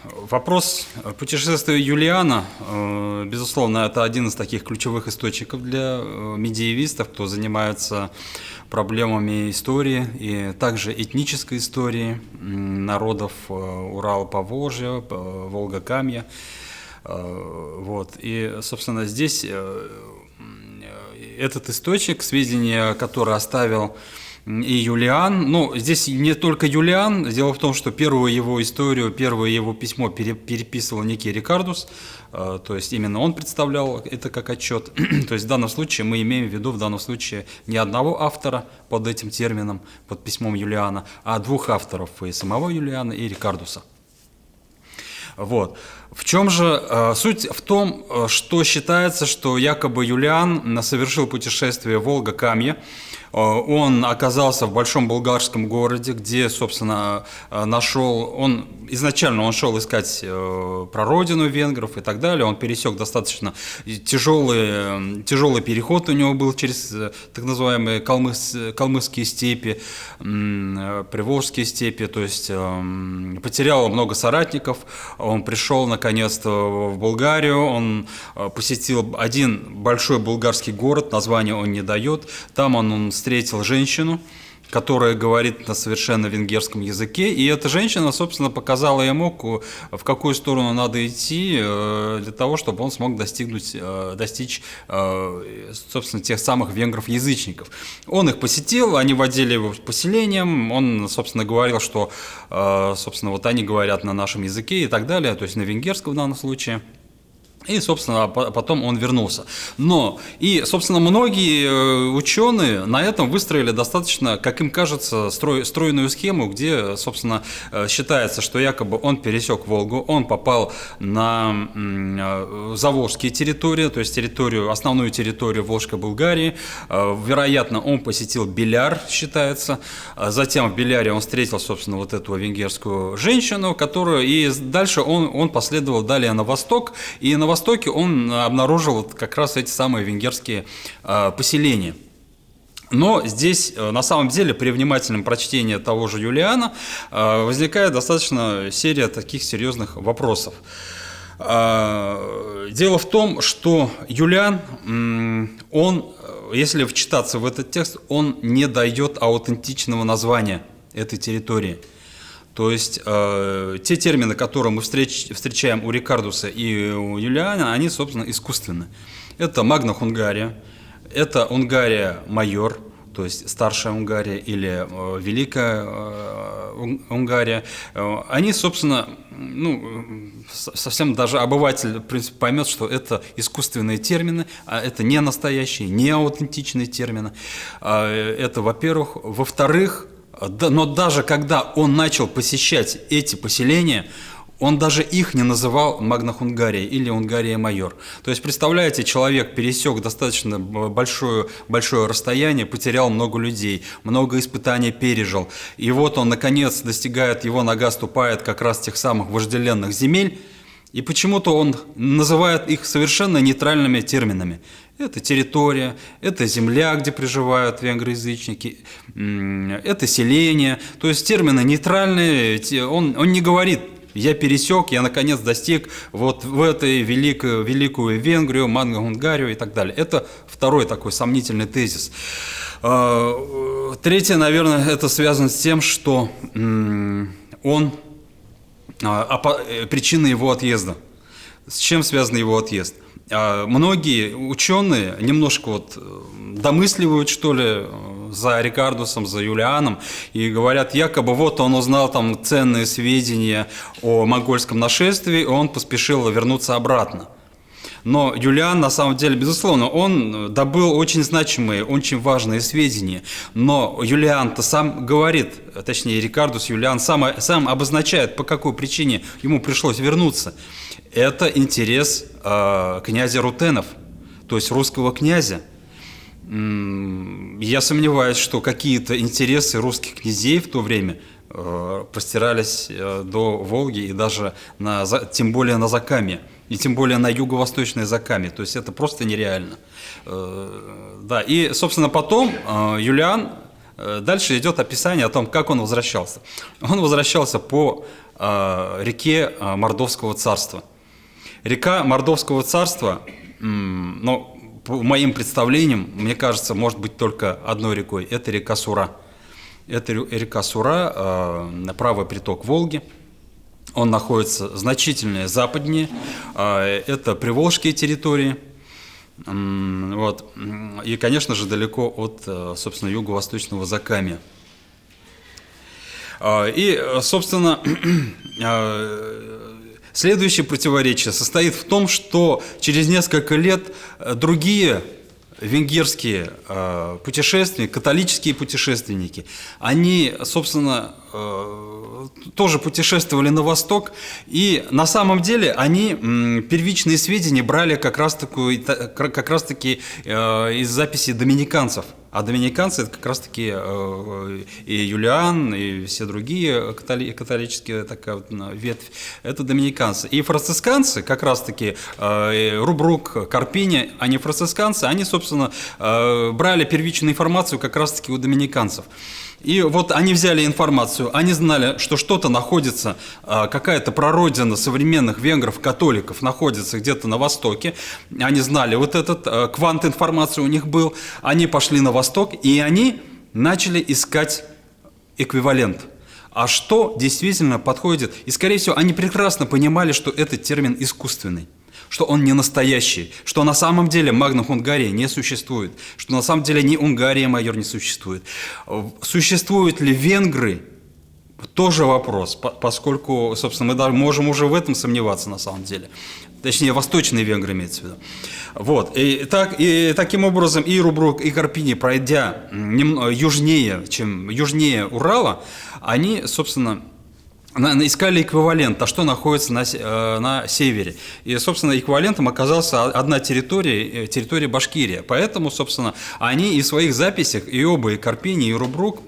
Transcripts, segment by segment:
Вопрос путешествия Юлиана, безусловно, это один из таких ключевых источников для медиевистов, кто занимается проблемами истории и также этнической истории народов Урала-Поволжья, Волга-Камья. Вот. И, собственно, здесь этот источник, сведения, которые оставил и Юлиан, ну, здесь не только Юлиан, дело в том, что первую его историю, первое его письмо переписывал некий Рикардус, то есть именно он представлял это как отчет. То есть в данном случае мы имеем в виду, в данном случае, не одного автора под этим термином, под письмом Юлиана, а двух авторов, и самого Юлиана, и Рикардуса. Вот. В чем же суть? В том, что считается, что якобы Юлиан совершил путешествие Волга-Камья. Он оказался в большом болгарском городе, где, собственно, изначально он шел искать прародину венгров и так далее. Он пересек достаточно тяжелый переход у него был через так называемые калмыцкие степи, приволжские степи, то есть потерял много соратников. Он пришел наконец-то в Болгарию, он посетил один большой болгарский город, название он не дает. Там он встретил женщину, которая говорит на совершенно венгерском языке, и эта женщина, собственно, показала ему, в какую сторону надо идти для того, чтобы он смог достичь, собственно, тех самых венгров-язычников. Он их посетил, они водили его по поселениям, он, собственно, говорил, что, собственно, вот они говорят на нашем языке и так далее, то есть на венгерском в данном случае. И, собственно, потом он вернулся. Собственно, многие ученые на этом выстроили достаточно, как им кажется, стройную схему, где, собственно, считается, что якобы он пересек Волгу, он попал на заволжские территории, то есть основную территорию Волжской Болгарии. Вероятно, он посетил Беляр, считается. Затем в Беляре он встретил, собственно, вот эту венгерскую женщину, и дальше он последовал далее на восток, и на востоке он обнаружил как раз эти самые венгерские поселения. Но здесь, на самом деле, при внимательном прочтении того же Юлиана возникает достаточно серия таких серьезных вопросов. Дело в том, что Юлиан, если вчитаться в этот текст, он не дает аутентичного названия этой территории. То есть те термины, которые мы встречаем у Рикардуса и у Юлиана, они, собственно, искусственны. Это Магна Хунгария, это Унгария-Майор, то есть старшая Унгария или Великая Унгария. Они, собственно, совсем даже обыватель, в принципе, поймет, что это искусственные термины, а это не настоящие, не аутентичные термины. Это, во-первых. Во-вторых, но даже когда он начал посещать эти поселения, он даже их не называл Магна Хунгария или Унгария-Майор. То есть, представляете, человек пересек достаточно большое расстояние, потерял много людей, много испытаний пережил. И вот он, наконец, достигает, его нога ступает как раз тех самых вожделенных земель, и почему-то он называет их совершенно нейтральными терминами. Это территория, это земля, где проживают венгроязычники, это селение. То есть термины нейтральные, он не говорит: я пересек, я наконец достиг вот в этой великую Венгрию, Магна-Хунгарию и так далее. Это второй такой сомнительный тезис. Третье, наверное, это связано с тем, что причина его отъезда. С чем связан его отъезд? Многие ученые немножко домысливают, что ли, за Рикардусом, за Юлианом, и говорят, якобы вот он узнал там ценные сведения о монгольском нашествии, и он поспешил вернуться обратно. Но Юлиан, на самом деле, безусловно, он добыл очень значимые, очень важные сведения. Но Юлиан-то сам говорит, точнее, Рикардус, Юлиан сам обозначает, по какой причине ему пришлось вернуться. Это интерес князя Рутенов, то есть русского князя. Я сомневаюсь, что какие-то интересы русских князей в то время простирались до Волги и даже тем более на Закамье, и тем более на юго-восточное Закамье. То есть это просто нереально. Да, и, собственно, потом Юлиан Дальше идет описание о том, как он возвращался. Он возвращался по реке Мордовского царства. Река Мордовского царства, ну, по моим представлениям, мне кажется, может быть только одной рекой. Это река Сура. Это река Сура, правый приток Волги. Он находится значительно западнее. Это приволжские территории. Вот. И, конечно же, далеко от, собственно, юго-восточного Закамья. И, собственно, следующее противоречие состоит в том, что через несколько лет другие венгерские путешественники, католические путешественники, они, собственно, тоже путешествовали на восток, и на самом деле они первичные сведения брали как раз-таки из записей доминиканцев. А доминиканцы – это как раз-таки и Юлиан, и все другие католические такая вот ветвь – это доминиканцы. И францисканцы, как раз-таки Рубрук, Карпини, они францисканцы, они, собственно, брали первичную информацию как раз-таки у доминиканцев. И вот они взяли информацию, они знали, что что-то находится, какая-то прародина современных венгров-католиков находится где-то на востоке. Они знали, вот этот квант информации у них был. Они пошли на восток, и они начали искать эквивалент. А что действительно подходит? И, скорее всего, они прекрасно понимали, что этот термин искусственный, что он не настоящий, что на самом деле Магна Хунгария не существует, что на самом деле ни Унгария майор не существует. Существуют ли венгры? Тоже вопрос, поскольку, собственно, мы можем уже в этом сомневаться на самом деле. Точнее, восточные венгры имеется в виду. Вот. И таким образом и Рубрук, и Карпини, пройдя южнее Урала, они, собственно, искали эквивалент, а что находится на севере. И, собственно, эквивалентом оказалась одна территория Башкирия. Поэтому, собственно, они и в своих записях, и оба, и Карпини, и Рубрук,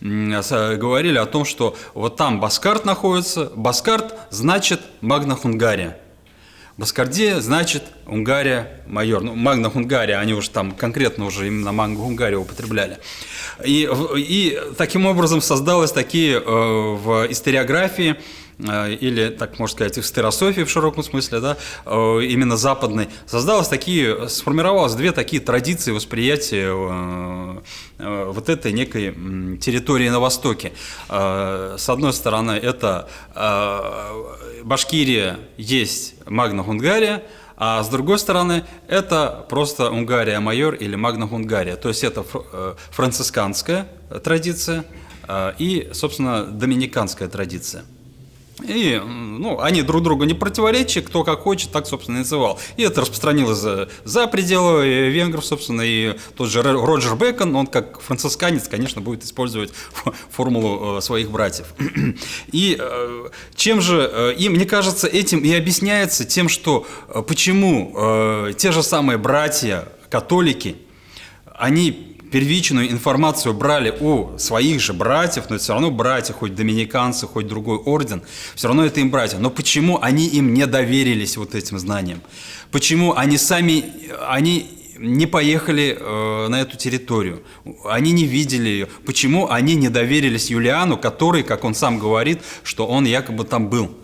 говорили о том, что вот там Баскарт находится. Баскарт значит Магна Хунгария. Баскардия значит Унгария майор. Ну, Магна Хунгария, они уже там конкретно уже именно Магна Хунгария употребляли. И таким образом создалось такие в историографии, или, так можно сказать, в стерософии в широком смысле, да, именно западной, сформировалось две такие традиции восприятия вот этой некой территории на востоке. С одной стороны, это Башкирия есть Магна Хунгария, а с другой стороны, это просто Унгария майор или Магна Хунгария. То есть это францисканская традиция и, собственно, доминиканская традиция. И они друг другу не противоречат, кто как хочет, так, собственно, и называл. И это распространилось за пределы венгров, собственно, и тот же Роджер Бекон, он как францисканец, конечно, будет использовать формулу своих братьев. И чем же, и мне кажется, этим и объясняется тем, что почему те же самые братья-католики, они первичную информацию брали у своих же братьев, но это все равно братья, хоть доминиканцы, хоть другой орден, все равно это им братья. Но почему они им не доверились вот этим знаниям? Почему они не поехали на эту территорию? Они не видели ее. Почему они не доверились Юлиану, который, как он сам говорит, что он якобы там был?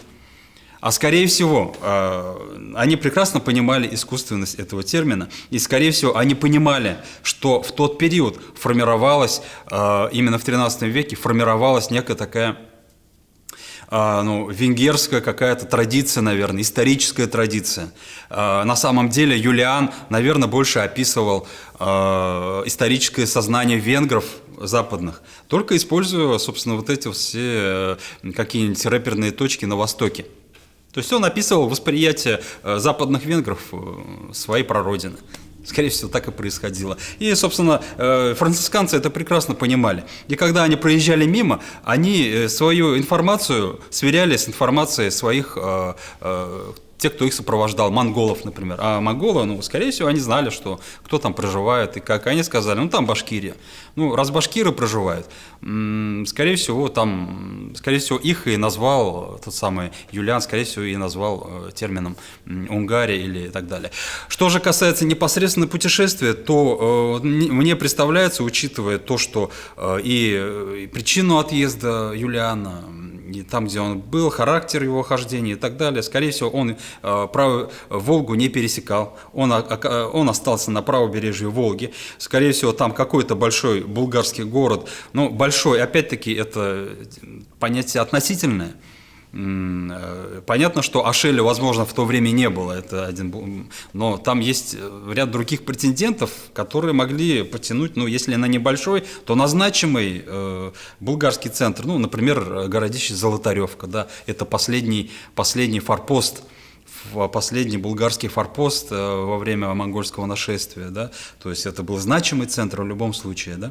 А скорее всего, они прекрасно понимали искусственность этого термина, и скорее всего, они понимали, что в тот период формировалась, именно в XIII веке, формировалась некая такая венгерская какая-то традиция, наверное, историческая традиция. На самом деле Юлиан, наверное, больше описывал историческое сознание венгров западных, только используя, собственно, вот эти все какие-нибудь рэперные точки на Востоке. То есть он описывал восприятие западных венгров своей прародины. Скорее всего, так и происходило. И, собственно, францисканцы это прекрасно понимали. И когда они проезжали мимо, они свою информацию сверяли с информацией своих те, кто их сопровождал, монголов, например. А монголы, ну, скорее всего, они знали, что кто там проживает и как. Они сказали, ну, там Башкирия. Ну, раз башкиры проживают, скорее всего, их и назвал тот самый Юлиан, скорее всего, и назвал термином Унгария или так далее. Что же касается непосредственно путешествия, то мне представляется, учитывая то, что и причину отъезда Юлиана, и там, где он был, характер его хождения и так далее, скорее всего, он Волгу не пересекал, он остался на правобережье Волги, скорее всего, там какой-то большой булгарский город, но большой, опять-таки, это понятие относительное. Понятно, что Ашеля, возможно, в то время не было, но там есть ряд других претендентов, которые могли потянуть, ну, если на небольшой, то на значимый булгарский центр, ну, например, городище Золотаревка, да, это последний форпост, последний булгарский форпост во время монгольского нашествия, да, то есть это был значимый центр в любом случае, да.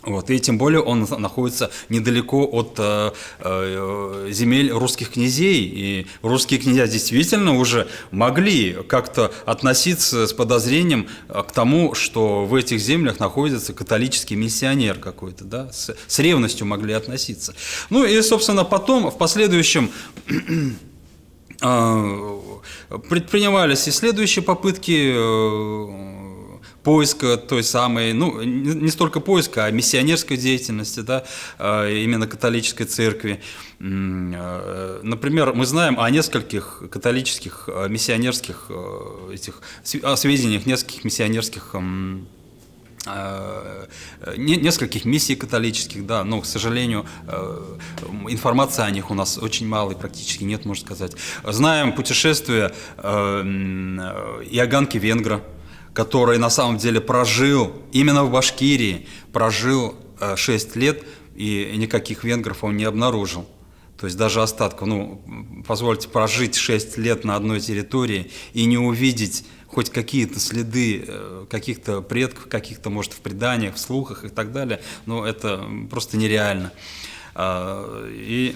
Вот, и тем более он находится недалеко от земель русских князей, и русские князья действительно уже могли как-то относиться с подозрением к тому, что в этих землях находится католический миссионер какой-то, да, с ревностью могли относиться. Ну и, собственно, потом, в последующем, предпринимались и следующие попытки поиска той самой, ну, не столько поиска, а миссионерской деятельности, да, именно католической церкви. Например, мы знаем о нескольких католических миссионерских сведениях, нескольких миссионерских нескольких миссий католических, да, но, к сожалению, информации о них у нас очень мало и практически нет, можно сказать. Знаем путешествие Иоганнки Венгра, который на самом деле прожил именно в Башкирии, прожил 6 лет, и никаких венгров он не обнаружил. То есть даже остатков, ну, позвольте прожить 6 лет на одной территории и не увидеть хоть какие-то следы каких-то предков, каких-то, может, в преданиях, в слухах и так далее, но это просто нереально. И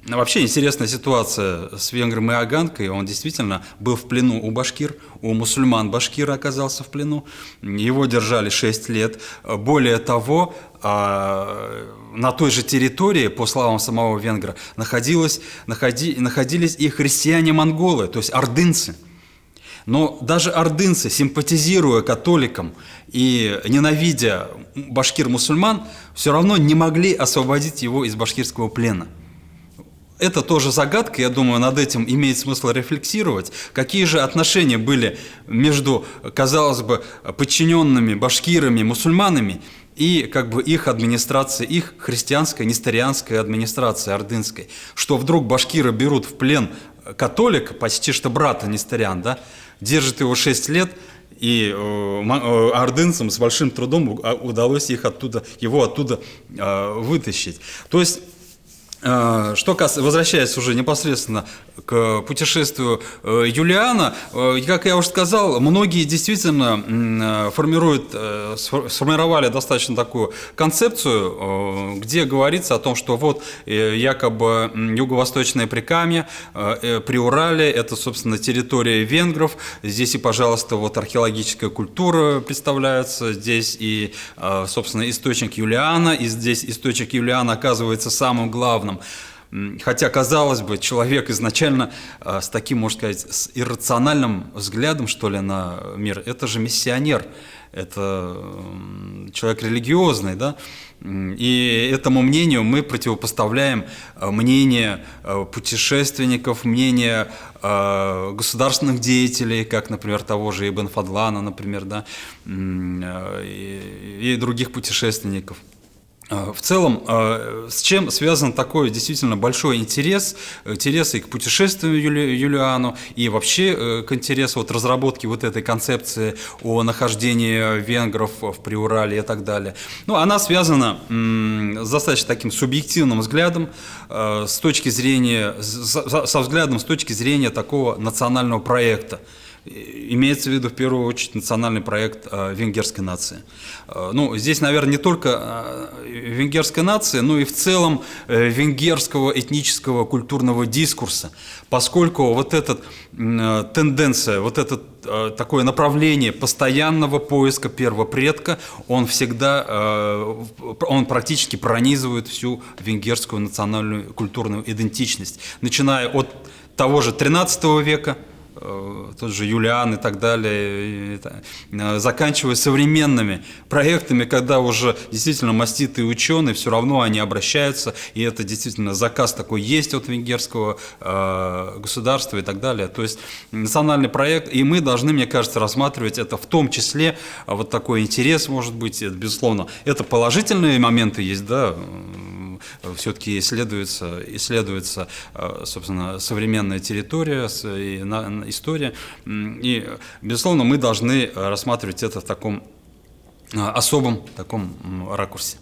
вообще интересная ситуация с венгром Иоганкой. Он действительно был в плену у башкир, у мусульман башкир оказался в плену. Его держали 6 лет. Более того, на той же территории, по словам самого венгра, находились и христиане-монголы, то есть ордынцы. Но даже ордынцы, симпатизируя католикам и ненавидя башкир-мусульман, все равно не могли освободить его из башкирского плена. Это тоже загадка, я думаю, над этим имеет смысл рефлексировать. Какие же отношения были между, казалось бы, подчиненными башкирами, мусульманами и как бы их администрацией, их христианской, несторианской администрацией ордынской, что вдруг башкиры берут в плен католика, почти что брата несториан, да, держат его 6 лет, и ордынцам с большим трудом удалось его оттуда вытащить. То есть, возвращаясь уже непосредственно к путешествию Юлиана, как я уже сказал, многие действительно сформировали достаточно такую концепцию, где говорится о том, что вот якобы юго-восточное Прикамье, Приурале, это, собственно, территория венгров, здесь и, пожалуйста, вот археологическая культура представляется, здесь и, собственно, источник Юлиана, и здесь источник Юлиана оказывается самым главным. Хотя, казалось бы, человек изначально с таким, можно сказать, с иррациональным взглядом, что ли, на мир, это же миссионер, это человек религиозный, да, и этому мнению мы противопоставляем мнение путешественников, мнение государственных деятелей, как, например, того же Ибн Фадлана, например, да, и других путешественников. В целом, с чем связан такой действительно большой интерес и к путешествию Юлиану, и вообще к интересу вот разработки вот этой концепции о нахождении венгров в Приурале и так далее. Ну, она связана с достаточно таким субъективным взглядом, со взглядом с точки зрения такого национального проекта. Имеется в виду в первую очередь национальный проект венгерской нации. Ну, здесь, наверное, не только венгерской нации, но и в целом венгерского этнического культурного дискурса, поскольку вот эта тенденция, вот это такое направление постоянного поиска первопредка, он всегда, он практически пронизывает всю венгерскую национальную культурную идентичность, начиная от того же XIII века, тот же Юлиан и так далее, заканчивая современными проектами, когда уже действительно маститые ученые, все равно они обращаются, и это действительно заказ такой есть от венгерского государства и так далее. То есть национальный проект, и мы должны, мне кажется, рассматривать это в том числе, вот такой интерес, может быть, это, безусловно, это положительные моменты есть, да, все-таки исследуется, собственно, современная территория, история. И, безусловно, мы должны рассматривать это в таком особом таком ракурсе.